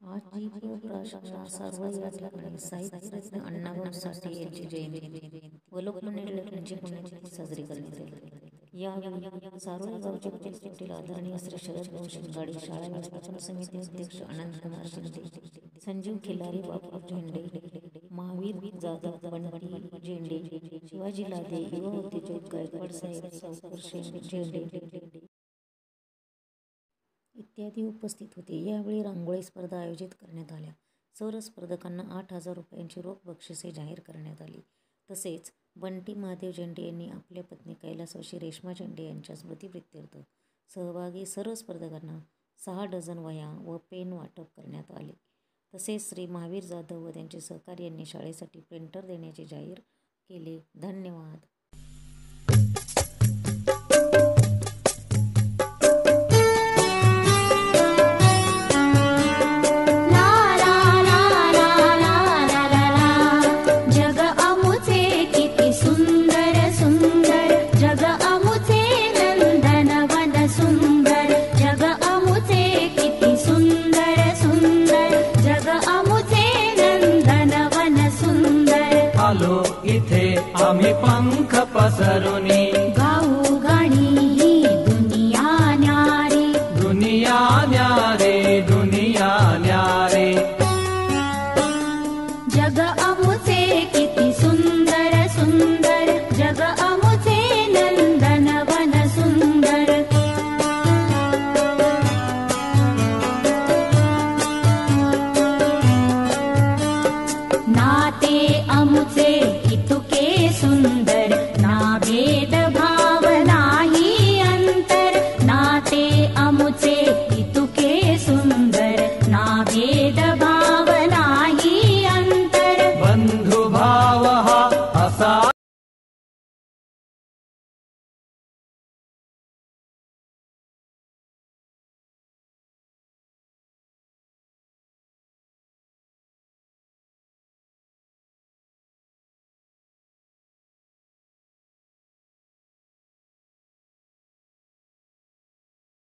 आजी प्रशाला सर्व या ठिकाणी साहित्यरत्न अण्णाभाऊ साठे यांची जयंती व लोकमान्य टिळकांची पुण्यतिथी साजरी करण्यात आली। यावेळी सारोळे गावचे प्रतिष्ठित आदरणीय श्री शरद भाऊ शिंगाडे, शाळा व्यवस्थापन समिती अध्यक्ष अनंतकुमार शिंदे, संजीव खिलारी, बापू झेंडे, महावीर जाधव, बंटी झेंडे, शिवाजी लादे, युवा उद्योजक गायकवाड साहेब, सावकर झेंडे इत्यादी उपस्थित होते। यावेळी रांगोळी स्पर्धा आयोजित करण्यात आल्या। सर्व स्पर्धकांना 8,000 रुपयांची रोख बक्षिसे जाहीर करण्यात आली। तसेच बंटी महादेव झेंडे यांनी आपल्या पत्नी कैलासवासी रेश्मा झेंडे यांच्या स्मृतिप्रित्यर्थ सहभागी सर्व स्पर्धकांना 6 डझन वह्या व पेन वाटप करण्यात आले। तसेच श्री महावीर जाधव व त्यांचे सहकारी यांनी शाळेसाठी प्रिंटर देण्याचे जाहीर केले। धन्यवाद। आलो इथे आम्ही पंख पसरुनी, गाऊ गाणी ही दुनिया न्यारी, दुनिया न्यारे।